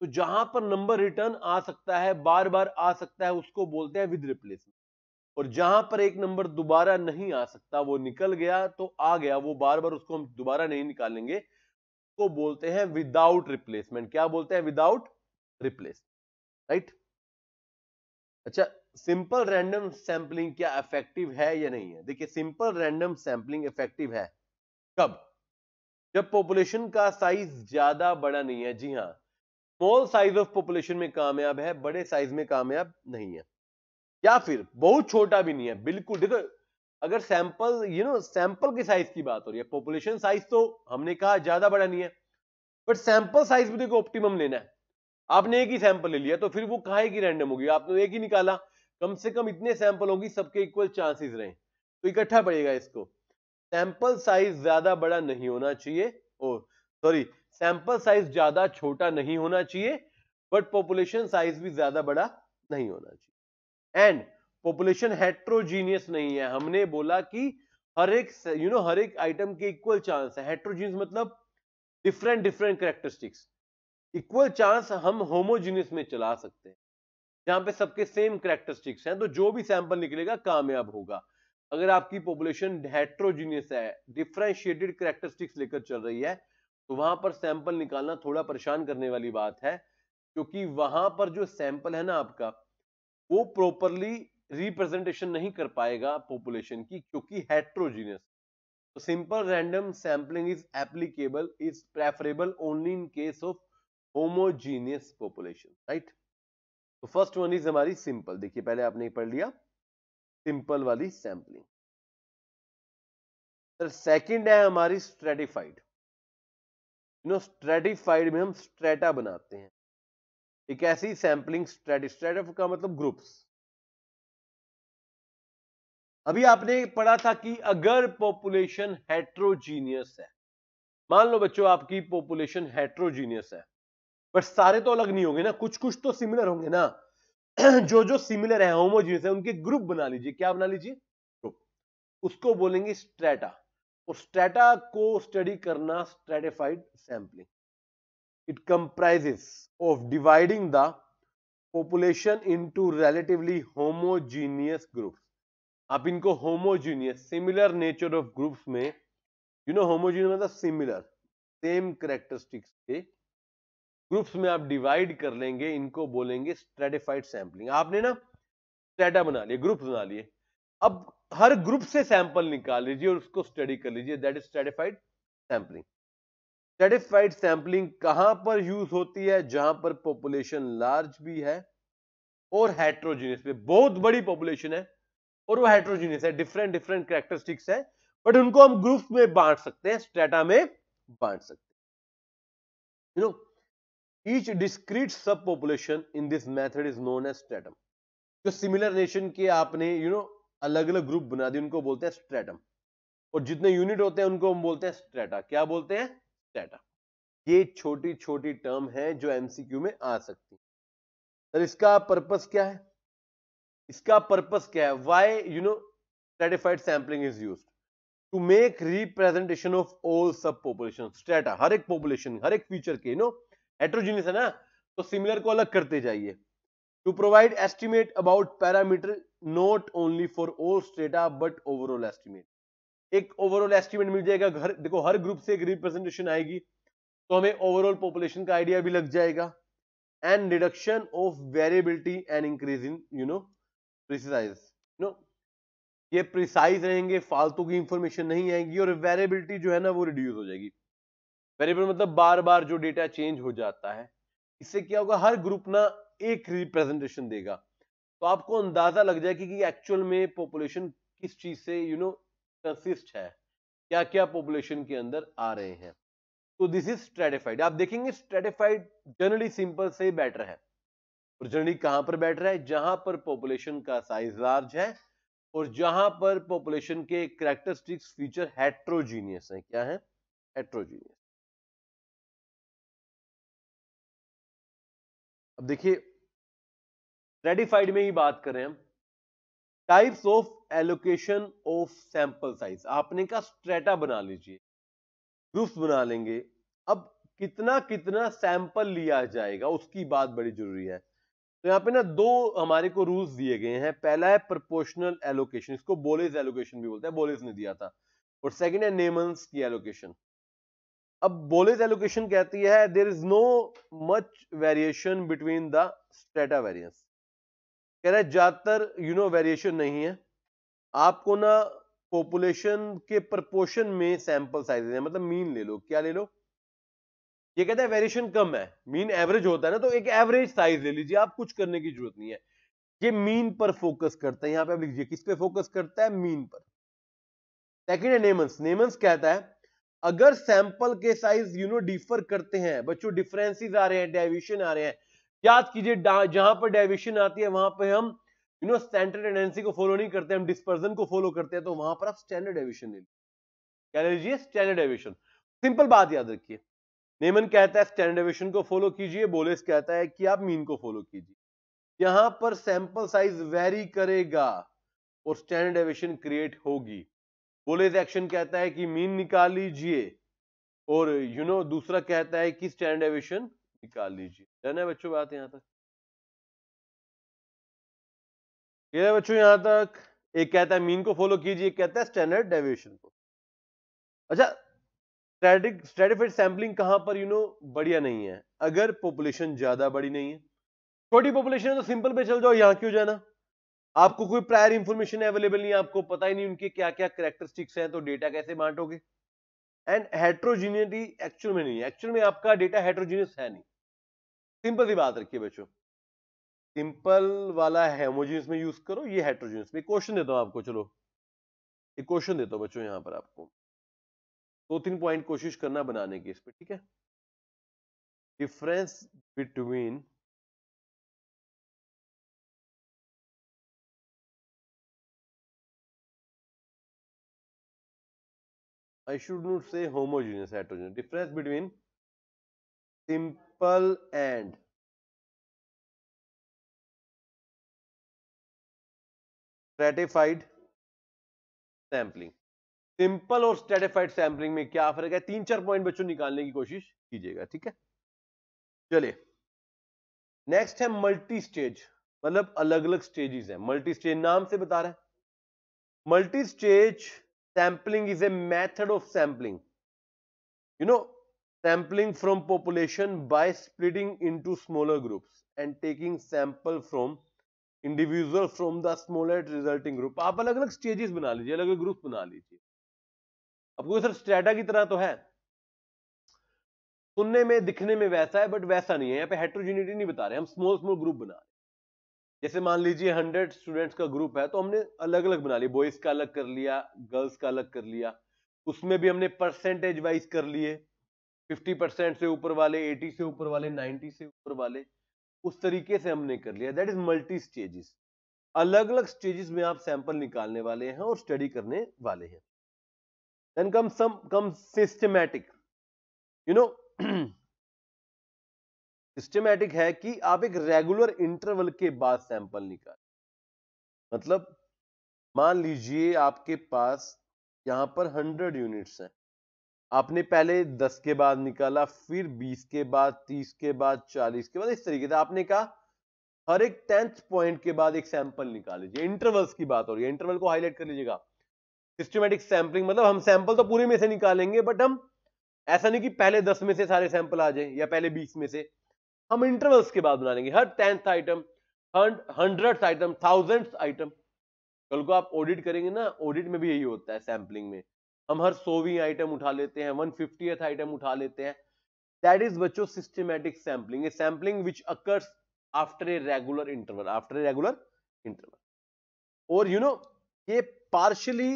तो जहां पर नंबर रिटर्न आ सकता है, बार बार आ सकता है, उसको बोलते हैं विद रिप्लेसमेंट। और जहां पर एक नंबर दोबारा नहीं आ सकता, वो निकल गया तो आ गया, वो बार बार उसको हम दोबारा नहीं निकालेंगे, तो बोलते हैं विदाउट रिप्लेसमेंट। क्या बोलते हैं? Without replacement, right. अच्छा, सिंपल रैंडम सैंपलिंग क्या इफेक्टिव है या नहीं है? देखिए सिंपल रैंडम सैंपलिंग इफेक्टिव है कब? जब पॉपुलेशन का साइज ज्यादा बड़ा नहीं है। जी हाँ, स्मॉल साइज ऑफ पॉपुलेशन में कामयाब है, बड़े साइज में कामयाब नहीं है। या फिर बहुत छोटा भी नहीं है, बिल्कुल। देखो अगर सैंपल सैंपल के साइज की बात हो रही है, पॉपुलेशन साइज तो हमने कहा ज्यादा बड़ा नहीं है, बट सैंपल साइज भी देखो ऑप्टिमम लेना है। आपने एक ही सैंपल ले लिया तो फिर वो काहे की रैंडम होगी? आपने एक ही निकाला, कम से कम इतने सैंपल होगी सबके इक्वल चांसेस रहे तो इकट्ठा पड़ेगा। इसको सैंपल साइज ज्यादा बड़ा नहीं होना चाहिए, ओ सॉरी, सैंपल साइज ज्यादा छोटा नहीं होना चाहिए, बट पॉपुलेशन साइज भी ज्यादा बड़ा नहीं होना चाहिए। एंड पॉपुलेशन हेट्रोजीनियस नहीं है। हमने बोला कि हर एक आइटम के इक्वल चांस है। हेट्रोजीनियस मतलब different different characteristics. Equal chance हम होमोजीनियस में चला सकते हैं, जहां पे सबके सेम कैरेक्टरिस्टिक्स हैं, तो जो भी सैंपल निकलेगा कामयाब होगा। अगर आपकी पॉपुलेशन हेट्रोजीनियस है, डिफरेंशिएटेड कैरेक्टरिस्टिक्स लेकर चल रही है, तो वहां पर सैंपल निकालना थोड़ा परेशान करने वाली बात है, क्योंकि वहां पर जो सैंपल है ना आपका, वो प्रॉपरली रिप्रेजेंटेशन नहीं कर पाएगा पॉपुलेशन की, क्योंकि हेट्रोजीनियस। तो simple random sampling is applicable, is preferable only in case of homogeneous population, right. तो फर्स्ट वन इज हमारी सिंपल। देखिए पहले आपने पढ़ लिया सिंपल वाली सैंपलिंग। सर सेकंड है हमारी स्ट्रेटिफाइड। स्ट्रेटिफाइड में हम स्ट्रेटा बनाते हैं। एक ऐसी सैंपलिंग स्ट्रेटा का मतलब ग्रुप्स। अभी आपने पढ़ा था कि अगर पॉपुलेशन हेट्रोजीनियस है, मान लो बच्चों आपकी पॉपुलेशन हेट्रोजीनियस है, बट सारे तो अलग नहीं होंगे ना, कुछ कुछ तो सिमिलर होंगे ना। जो जो सिमिलर है, होमोजीनियस है, उनके ग्रुप बना लीजिए। क्या बना लीजिए? ग्रुप। उसको बोलेंगे स्ट्रेटा। और स्ट्रेटा को स्टडी करना stratified sampling. It comprises of dividing the population into relatively homogeneous groups. आप इनको homogeneous similar nature of groups में, होमोजीनियस मतलब सिमिलर, सेम कैरेक्टरिस्टिक्स के ग्रुप्स में आप डिवाइड कर लेंगे, इनको बोलेंगे स्ट्रेटिफाइड सैंपलिंग। आपने ना स्ट्रेटा बना लिए, ग्रुप्स बना लिए, अब हर ग्रुप से सैंपल निकाल लीजिए और उसको स्टडी कर लीजिए, that is stratified sampling. Stratified sampling कहां पर यूज होती है? जहां पर पॉपुलेशन लार्ज भी है और हेट्रोजीनियस पे, बहुत बड़ी पॉपुलेशन है और वो हेट्रोजीनियस है, डिफरेंट डिफरेंट कैरेक्टरिस्टिक्स है, बट उनको हम ग्रुप्स में बांट सकते हैं, स्ट्रेटा में बांट सकते हैं। Each discrete subpopulation in this method is known as stratum. जो सिमिलर नेशन के आपने अलग अलग ग्रुप बना दिए, उनको बोलते हैं स्ट्रेटम। और जितने यूनिट होते हैं उनको हम बोलते हैं स्ट्रेटा। क्या बोलते हैं? स्ट्रेटा। ये छोटी छोटी टर्म है जो एमसीक्यू में आ सकती है। सर इसका पर्पस क्या है? इसका पर्पस क्या है? Why stratified sampling is used to make representation of all sub population. Strata हर एक पॉपुलेशन, हर एक फीचर के, हेट्रोजीनियस है ना, तो सिमिलर को अलग करते जाइए। To provide estimate about parameter not only for all strata but overall estimate. एक ओवरऑल एस्टिमेट मिल जाएगा। देखो हर ग्रुप से एक रिप्रेजेंटेशन आएगी तो हमें ओवरऑल पॉपुलेशन का आइडिया भी लग जाएगा। And reduction of variability and increase in precise, ये प्रिसाइज रहेंगे, फालतू की इंफॉर्मेशन नहीं आएगी, और वेरिएबिलिटी जो है ना वो रिड्यूस हो जाएगी। वेरिएबल मतलब बार बार जो डेटा चेंज हो जाता है। इससे क्या होगा? हर ग्रुप ना एक रिप्रेजेंटेशन देगा, तो आपको अंदाजा लग जाएगा कि एक्चुअल में पॉपुलेशन किस चीज से कंसिस्ट है। क्या क्या पॉपुलेशन के अंदर आ रहे हैं। तो दिस इज स्ट्रेटिफाइड। आप देखेंगे स्ट्रेटिफाइड जनरली सिंपल से बेटर है, और जनरली कहां पर बेटर है, जहां पर पॉपुलेशन का साइज लार्ज है और जहां पर पॉपुलेशन के कैरेक्टरिस्टिक्स फीचर हेट्रोजीनियस है। क्या है? हेट्रोजीनियस। अब देखिए स्ट्रेटिफाइड में ही बात करें हम, types of allocation of sample size. आपने का स्ट्रेटा बना लीजिए, ग्रुप्स बना लेंगे। अब कितना कितना सैंपल लिया जाएगा उसकी बात बड़ी जरूरी है। तो यहाँ पे ना दो हमारे को रूल्स दिए गए हैं। पहला है प्रोपोर्शनल एलोकेशन, इसको बोलेज एलोकेशन भी बोलते हैं, बोलेज ने दिया था। और सेकंड है नेमन्स की एलोकेशन। अब बोलेज एलोकेशन कहती है there is no much variation between the strata variance. कह रहा है ज्यादातर वेरिएशन नहीं है। आपको ना पॉपुलेशन के प्रपोर्शन में सैंपल साइज है, मतलब मीन ले लो। क्या ले लो? ये कहता है वेरिएशन कम है, मीन एवरेज होता है ना, तो एक एवरेज साइज ले लीजिए आप, कुछ करने की जरूरत नहीं है। ये मीन पर फोकस करता है। यहां पे आप लिखिए किस पे फोकस करता है? मीन पर। सेकंड है नेमन्स। नेमन्स कहता है अगर सैंपल के साइज डिफर करते हैं, बच्चों डिफरेंसेस आ रहे हैं, डेविएशन आ रहे हैं, याद कीजिए जहां पर डेविएशन आती है वहां पे हम सेंट्रल टेंडेंसी को फॉलो नहीं करते, हम डिस्पर्जन को फॉलो करते हैं। तो वहां पर आप स्टैंडर्ड डेविएशन ले लीजिए। क्या ले लीजिए? Standard deviation. सिंपल बात याद रखिए, नेमन कहता है स्टैंडर्ड डेविएशन को फॉलो कीजिए, बोलेस कहता है कि आप मीन को फॉलो कीजिए। यहां पर सैंपल साइज वेरी करेगा और स्टैंडर्ड डेविएशन क्रिएट होगी। बोलेस एक्शन कहता है कि मीन निकाल लीजिए, और दूसरा कहता है कि स्टैंडर्ड डेविएशन निकाल लीजिए। डन है बच्चों बात यहां तक? ये है बच्चों यहां तक? एक कहता है मीन को फॉलो कीजिए, एक कहता है स्टैंडर्ड डेविएशन को। अच्छा, स्ट्रेटिफाइड सैंपलिंग कहां पर बढ़िया नहीं है? अगर पॉपुलेशन ज्यादा बड़ी नहीं है, छोटी पॉपुलेशन है तो सिंपल पे चल जाओ, यहां क्यों जाना? आपको कोई प्रायर इंफॉर्मेशन अवेलेबल नहीं है, आपको पता ही नहीं उनके क्या क्या कैरेक्टरिस्टिक्स हैं, तो डेटा कैसे बांटोगे? एंड हेट्रोजीनिटी एक्चुअल में नहीं है, एक्चुअल में आपका डेटा हेट्रोजीनियस है नहीं। सिंपल सी बात रखिए बच्चों, सिंपल वाला होमोजीनियस में यूज करो, ये हेट्रोजीनियस में। क्वेश्चन देता हूं आपको, चलो एक क्वेश्चन देता हूं बच्चों यहां पर आपको, 2-3 पॉइंट कोशिश करना बनाने की इस पे, ठीक है? Difference between I should not say homogeneous, heterogeneous. Difference between simple and stratified sampling. Simple और स्ट्रेटिफाइड सैंपलिंग में क्या फर्क है? 3-4 पॉइंट बच्चों निकालने की कोशिश कीजिएगा, ठीक है? चलिए नेक्स्ट है मल्टी स्टेज, मतलब अलग अलग स्टेजेस है। मल्टी स्टेज नाम से बता रहा है, multi stage sampling is a method of sampling, sampling from population by splitting into smaller groups and taking sample from individual from the smallest resulting group. आप अलग अलग स्टेजेस बना लीजिए, अलग अलग ग्रुप बना लीजिए। आपको सर स्ट्रेटा की तरह तो है, सुनने में दिखने में वैसा है बट वैसा नहीं है। यहाँ पे हेट्रोजेनिटी नहीं बता रहे, हम स्मॉल स्मॉल ग्रुप बना रहे हैं। जैसे मान लीजिए 100 स्टूडेंट्स का ग्रुप है, तो हमने अलग अलग बना लिया, बॉयज का अलग कर लिया, गर्ल्स का अलग कर लिया। उसमें भी हमने परसेंटेज वाइज कर लिए, 50% से ऊपर वाले, 80 से ऊपर वाले, 90 से ऊपर वाले, उस तरीके से हमने कर लिया। That is multi stages. अलग अलग स्टेजेस में आप सैंपल निकालने वाले हैं और स्टडी करने वाले हैं। Then come systematic, you know systematic है कि आप एक रेगुलर इंटरवल के बाद सैंपल निकालें। मतलब मान लीजिए आपके पास यहां पर 100 यूनिट्स हैं, आपने पहले 10 के बाद निकाला, फिर 20 के बाद, 30 के बाद, 40 के बाद, इस तरीके से आपने कहा हर एक 10th पॉइंट के बाद एक सैंपल निकाल लीजिए। इंटरवल्स की बात हो रही है, इंटरवल को हाईलाइट कर लीजिएगा। सिस्टमैटिक सैंपलिंग मतलब हम सैंपल तो पूरे में से निकालेंगे, बट हम ऐसा नहीं कि पहले 10 में से सारे सैंपल आ जाए या पहले 20 में से, हम इंटरवल्स के बाद बना लेंगे। हर 10th item, 100th item, 1000th item. कल को आप ऑडिट करेंगे ना, ऑडिट में भी यही होता है सैंपलिंग में, हम हर 100वीं आइटम उठा लेते हैं, 150th आइटम उठा लेते हैं। दैट इज बच्चों systematic sampling, A sampling which occurs after a regular interval, after a regular interval. और ये पार्शियली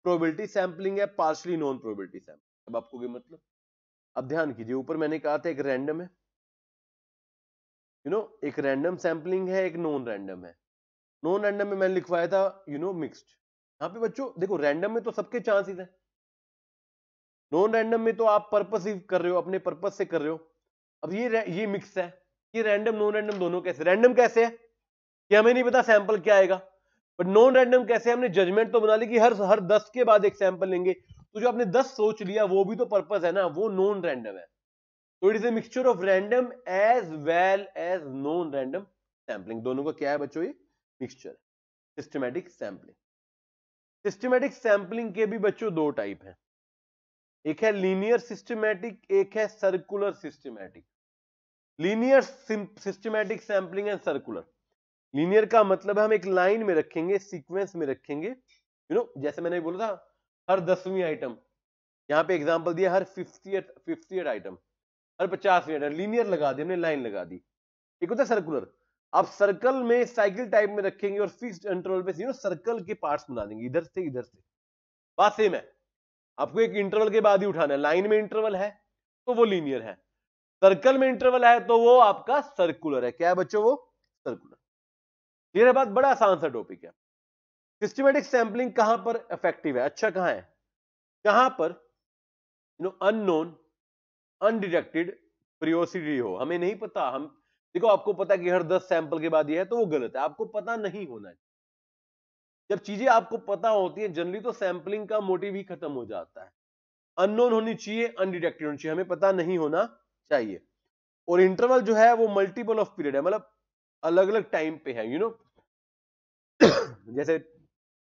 प्रोबेबिलिटी सैंपलिंग है, पार्शियली नॉन प्रोबेबिलिटी सैंपलिंग। अब आपको क्या मतलब, अब ध्यान कीजिए, ऊपर मैंने कहा था एक रैंडम है, एक रैंडम सैंपलिंग है, एक नॉन रैंडम है। नॉन रैंडम में मैंने लिखवाया था मिक्स्ड। यहाँ पे बच्चों देखो, रैंडम में तो सबके चांसेस है, नॉन रैंडम में तो आप पर्पसिव कर रहे हो, अपने पर्पस से कर रहे हो। अब ये मिक्स है, ये रैंडम नॉन रैंडम दोनों कैसे, रैंडम कैसे है कि हमें नहीं पता सैंपल क्या आएगा, बट नॉन रैंडम कैसे, हमने जजमेंट तो बना ली कि हर 10 के बाद एक सैंपल लेंगे, तो जो आपने 10 सोच लिया वो भी तो पर्पस है ना, वो नॉन रैंडम है। तो it is a mixture of random as well as non random sampling, दोनों का क्या है बच्चों, ये mixture. Systematic sampling, systematic sampling के भी बच्चों दो टाइप हैं, एक है लीनियर सिस्टमैटिक, एक है circular systematic. Linear systematic sampling and circular. Linear का मतलब है हम एक लाइन में रखेंगे, सीक्वेंस में रखेंगे, जैसे मैंने बोला था हर 10वीं आइटम, यहां पे एग्जांपल दिया हर 50th आइटम, हर 50वीं आइटम, लीनियर लगा दी हमने, लाइन लगा दी। एक होता है सर्कुलर, आप सर्कल में साइकिल टाइप में रखेंगे और फिक्स्ड इंटरवल पे सर्कल के पार्ट्स बना देंगे, इधर से इधर से। बात सेम है, आपको एक इंटरवल के बाद ही उठाना है, लाइन में इंटरवल है तो वो लीनियर है, सर्कल में इंटरवल है तो वो आपका सर्कुलर है। क्या है बच्चों, वो सर्कुलर। क्लियर है बात, बड़ा आसान सा टॉपिक है। सिस्टमैटिक सैंपलिंग कहां पर इफेक्टिव है, अच्छा कहां है, जहां पर अननोन अनडिटेक्टेड प्रियोसिटी हो, हमें नहीं पता, हम देखो आपको पता है कि हर 10 सैंपल के बाद ये है तो वो गलत है, आपको पता नहीं होना है। जब चीजें आपको पता होती है जनरली तो सैंपलिंग का मोटिव ही खत्म हो जाता है। अननोन होनी चाहिए, अनडिटेक्टेड होनी चाहिए, हमें पता नहीं होना चाहिए। और इंटरवल जो है वो मल्टीपल ऑफ पीरियड है, मतलब अलग अलग टाइम पे है, जैसे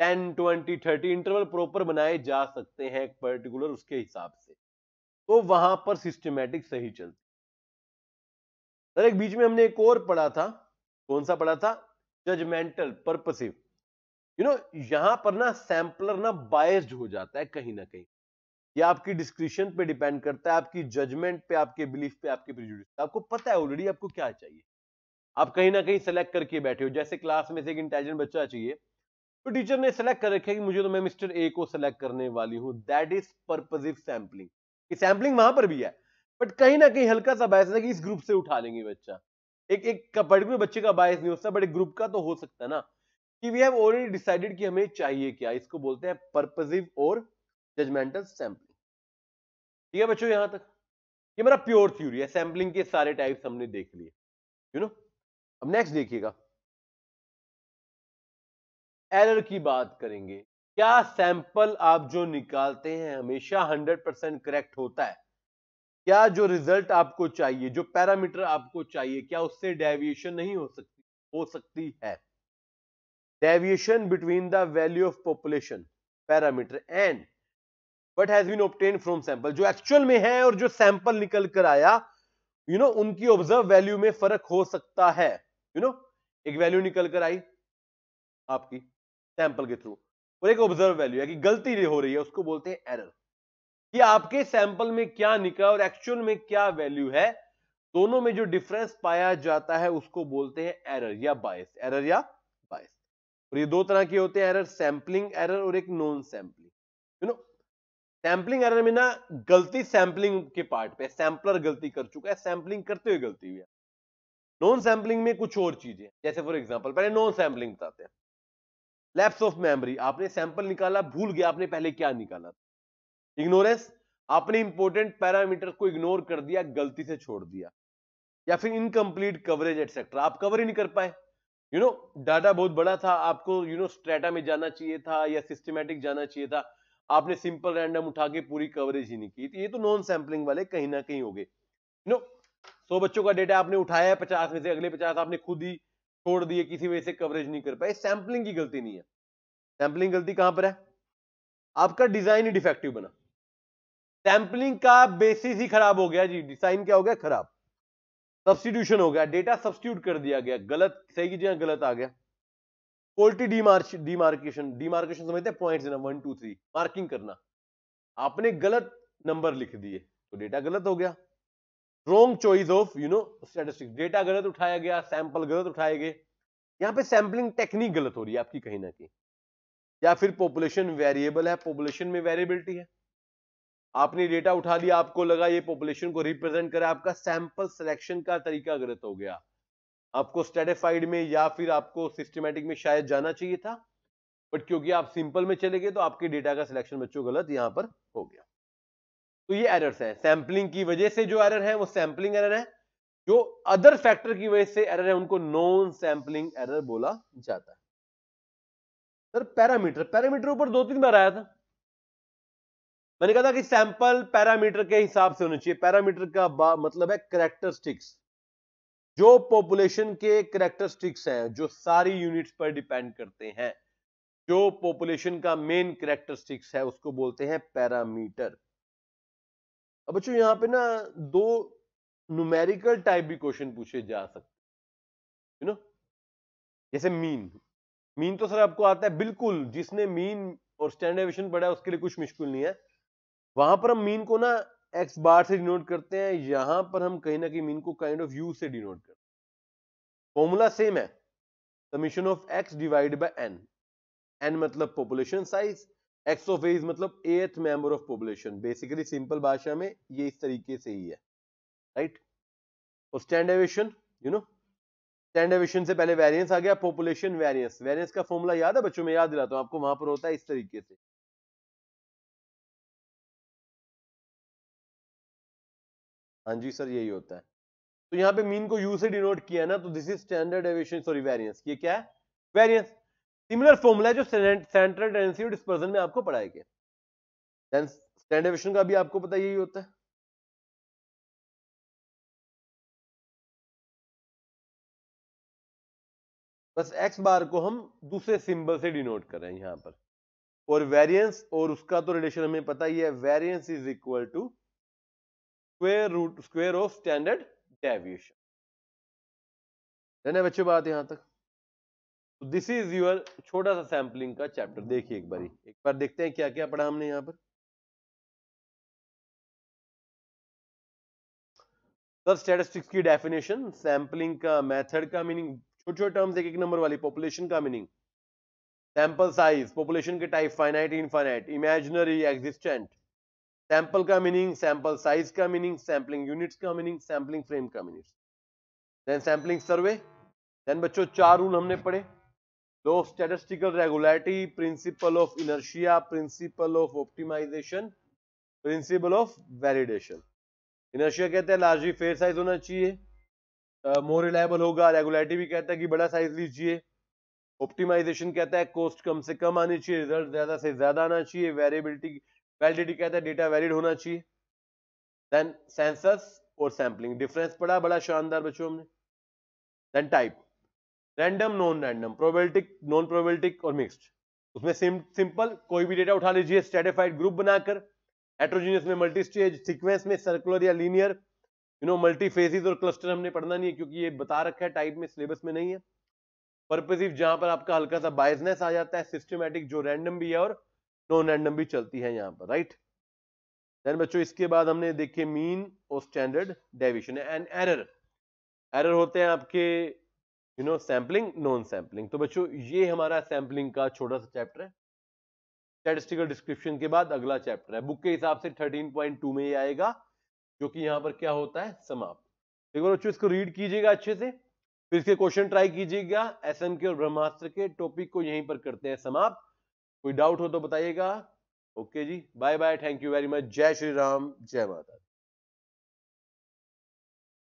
10 20 30 इंटरवल प्रॉपर बनाए जा सकते हैं एक पर्टिकुलर उसके हिसाब से, तो वहां पर सिस्टमैटिक सही चलती। सर एक बीच में हमने एक और पढ़ा था, कौन सा पढ़ा था, जजमेंटल पर्पसिव। यहां पर ना सैंपलर ना बायस्ड हो जाता है कहीं ना कहीं, ये आपकी डिस्क्रिप्शन पे डिपेंड करता है, आपकी जजमेंट पे, आपके बिलीफ पे, आपके प्रेजुडिस पे। आपको पता है ऑलरेडी आपको क्या चाहिए, आप कहीं ना कहीं सेलेक्ट करके बैठे हो। जैसे क्लास में से एक इंटेलिजेंट बच्चा चाहिए, तो टीचर ने सेलेक्ट कर रखा है कि मुझे तो मैं मिस्टर ए को सेलेक्ट करने वाली हूं, that is purposive sampling. Sampling वहां पर भी है, बट कहीं ना कहीं हल्का सा बायस है कि इस ग्रुप से उठा लेंगे बच्चा, एक पर्टिकुलर बच्चे का बायस नहीं हो सकता, बट एक ग्रुप का तो हो सकता है ना, कि वी हैव ऑलरेडी डिसाइडेड कि हमें चाहिए क्या। इसको बोलते हैं पर्पसिव और जजमेंटल सैंपलिंग। ठीक है बच्चों, यहां तक ये मेरा प्योर थ्योरी है, सैंपलिंग के सारे टाइप्स हमने देख लिए, अब नेक्स्ट देखिएगा, एरर की बात करेंगे। क्या सैंपल आप जो निकालते हैं हमेशा 100% करेक्ट होता है? क्या जो रिजल्ट आपको चाहिए, जो पैरामीटर आपको चाहिए, क्या उससे डेविएशन नहीं हो सकती? हो सकती है। Deviation between the value of population parameter and what has been obtained from sample, जो एक्चुअल में है और जो सैंपल निकल कर आया, उनकी ऑब्जर्व वैल्यू में फर्क हो सकता है। एक वैल्यू निकल कर आई आपकी सैंपल के थ्रू, और एक ऑब्जर्व वैल्यू है कि गलती हो रही है, उसको बोलते हैं एरर। कि आपके सैंपल में क्या निकला और एक्चुअल में क्या वैल्यू है, दोनों में जो डिफरेंस पाया जाता है उसको बोलते हैं एरर या बायस, एरर या बायस। और ये दो तरह के होते हैं एरर, सैंपलिंग एरर और एक नॉन सैंपलिंग। सैंपलिंग एरर में ना गलती सैंपलिंग के पार्ट पे, सैंपलर गलती कर चुका है, सैंपलिंग करते हुए गलती हुई है। नॉन सैंपलिंग में कुछ और चीजें, जैसे फॉर एग्जांपल पहले नॉन सैंपलिंग बताते हैं। लैप्स ऑफ मेमोरी, आपने सैंपल निकाला, भूल गया आपने पहले क्या निकाला। इग्नोरेंस, आपने इंपॉर्टेंट पैरामीटर को इग्नोर कर दिया, गलती से छोड़ दिया। या फिर इनकम्प्लीट कवरेज एटसेट्रा, आप कवर ही नहीं कर पाए, डाटा बहुत बड़ा था, आपको स्ट्रेटा में जाना चाहिए था या सिस्टमैटिक जाना चाहिए था, आपने सिंपल रैंडम उठा के पूरी कवरेज ही नहीं की, तो ये तो नॉन सैंपलिंग वाले कहीं ना कहीं हो गए। 100 बच्चों का डेटा आपने उठाया है, 50 में से अगले 50 आपने खुद ही छोड़ दिए, किसी वजह से कवरेज नहीं कर पाए, सैंपलिंग की गलती नहीं है। सैंपलिंग गलती कहां पर है, आपका डिजाइन ही डिफेक्टिव बना, सैंपलिंग का बेसिस ही खराब हो गया जी, डिजाइन क्या हो गया खराब, सब्स्टिट्यूशन हो गया, डेटा सब्स्टिट्यूट कर दिया गया, गलत सही की जगह गलत आ गया। क्वालिटी डिमार्केशन, डिमार्केशन समझते हैं, पॉइंट्स देना 1 2 3 मार्किंग करना, आपने गलत नंबर लिख दिए तो डेटा गलत हो गया। Wrong choice of statistics, data गलत उठाया गया, सैंपल गलत उठाए गए, यहां पे सैंपलिंग टेक्निक गलत हो रही है आपकी कहीं ना कहीं। या फिर पॉपुलेशन वेरिएबल है, पॉपुलेशन में वेरिएबिलिटी है। आपने डेटा उठा लिया, आपको लगा ये पॉपुलेशन को रिप्रेजेंट करे, आपका सैंपल सिलेक्शन का तरीका गलत हो गया, आपको स्ट्रेटिफाइड में या फिर आपको सिस्टमैटिक में शायद जाना चाहिए था, बट क्योंकि आप सिंपल में चले गए तो आपके डेटा का सिलेक्शन बच्चों गलत यहां पर हो गया। तो ये एरर्स है, सैंपलिंग की वजह से जो एरर है वो सैंपलिंग एरर है, जो अदर फैक्टर की वजह से एरर है उनको नॉन सैंपलिंग एरर बोला जाता है। सर पैरामीटर, पैरामीटर ऊपर 2-3 बार आया था, मैंने कहा था कि सैंपल पैरामीटर के हिसाब से होना चाहिए। पैरामीटर का मतलब है कैरेक्टरिस्टिक्स, जो पॉपुलेशन के कैरेक्टरिस्टिक्स हैं, जो सारी यूनिट्स पर डिपेंड करते हैं, जो पॉपुलेशन का मेन कैरेक्टरिस्टिक्स है उसको बोलते हैं पैरामीटर। अब बच्चों यहां पे ना 2 न्यूमेरिकल टाइप भी क्वेश्चन पूछे जा सकते, यू नो, जैसे मीन तो सर आपको आता है बिल्कुल, जिसने मीन और स्टैंडर्ड डेविएशन पढ़ा है उसके लिए कुछ मुश्किल नहीं है। वहां पर हम मीन को ना एक्स बार से डिनोट करते हैं, यहां पर हम कहीं ना कहीं मीन को काइंड ऑफ यू से डिनोट करते हैं। फॉर्मूला सेम है, summation of X divide by N, N मतलब population size, X of A मतलब एथ member of population. Basically simple भाषा में ये इस तरीके से ही है, राइट। और standard deviation, you know, standard deviation से पहले वेरिएंस आ गया, पॉपुलेशन वेरिएंस। वेरिएंस का फॉर्मूला याद है बच्चों, में याद दिलाता हूं आपको, वहां पर होता है इस तरीके से। हाँ जी सर यही होता है। तो यहाँ पे मीन को यू से डिनोट किया ना, तो this is standard deviation, sorry variance. ये क्या है? वेरिएंस। सिमिलर फॉर्मूला है जो सेंट्रल टेंडेंसी और डिस्पर्जन में आपको पढ़ाया गया। देन स्टैंडर्ड डेविएशन का भी आपको पता यही होता है। बस एक्स बार को हम दूसरे सिंबल से डिनोट कर रहे हैं यहां पर। और वेरिएंस और उसका तो रिलेशन हमें पता ही है, variance is equal to square of standard deviation. है बच्चों बात यहां तक? तो दिस इज योर छोटा सा सैंपलिंग का चैप्टर। देखिए एक बार देखते हैं क्या क्या पढ़ा हमने यहां पर। सर स्टैटिस्टिक्स की डेफिनेशन, सैंपलिंग का मेथड का मीनिंग, छोटे छोटे टर्म्स, एक नंबर वाली। पॉपुलेशन का मीनिंग, सैंपल साइज, पॉपुलेशन के type, finite infinite, imaginary existent. Sample का मीनिंग, सैंपल साइज का मीनिंग, सैंपलिंग यूनिट्स का मीनिंग, सैंपलिंग फ्रेम का meaning, then sampling survey. Then बच्चों 4 रूल हमने पढ़े, law of statistical regularity, principle of inertia, principle of optimization, principle of validation. Inertia कहते हैं largely fair size होना चाहिए, मोर रिलायबल होगा। रेगुलरिटी भी कहता है कि बड़ा साइज लीजिए। ऑप्टिमाइजेशन कहता है कॉस्ट कम से कम आनी चाहिए, रिजल्ट ज्यादा से ज्यादा आना चाहिए। वेरिएबिलिटी, वैलिडिटी कहता है डेटा वैलिड होना चाहिए। देन सेंसस और सैंपलिंग, डिफरेंस पढ़ा बड़ा शानदार बच्चों हमने। Then type, random, non random, probabilistic, non probabilistic और मिक्स्ड। उसमें सिंपल कोई भी डेटा उठा लीजिए स्ट्रेटिफाइड ग्रुप बनाकर, हेट्रोजीनियस में मल्टी स्टेज, सीक्वेंस में सर्कुलर या लीनियर, मल्टी फेजेस और क्लस्टर हमने पढ़ना नहीं है क्योंकि ये बता रखा है टाइप में, सिलेबस में नहीं है। पर्पसिव जहां पर आपका हल्का सा बायसनेस आ जाता है, सिस्टमैटिक जो रैंडम भी है और नॉन रैंडम भी चलती है यहां पर, राइट। देन बच्चों इसके बाद हमने देखे मीन और standard deviation and error. Error होते हैं आपके सैंपलिंग, नॉन सैंपलिंग। तो बच्चों ये हमारा सैंपलिंग का छोटा सा चैप्टर है। स्टैटिस्टिकल डिस्क्रिप्शन के बाद अगला चैप्टर है, बुक के हिसाब से 13.2 में ये आएगा, जो कि यहां पर क्या होता है, समाप्त। एक बार बच्चों इसको रीड कीजिएगा अच्छे से, फिर इसके क्वेश्चन ट्राई कीजिएगा। एसएम के और ब्रह्मास्त्र के टॉपिक को यहीं पर करते हैं समाप्त। कोई डाउट हो तो बताइएगा। ओके जी, bye bye, thank you very much, जय श्री राम, जय माता।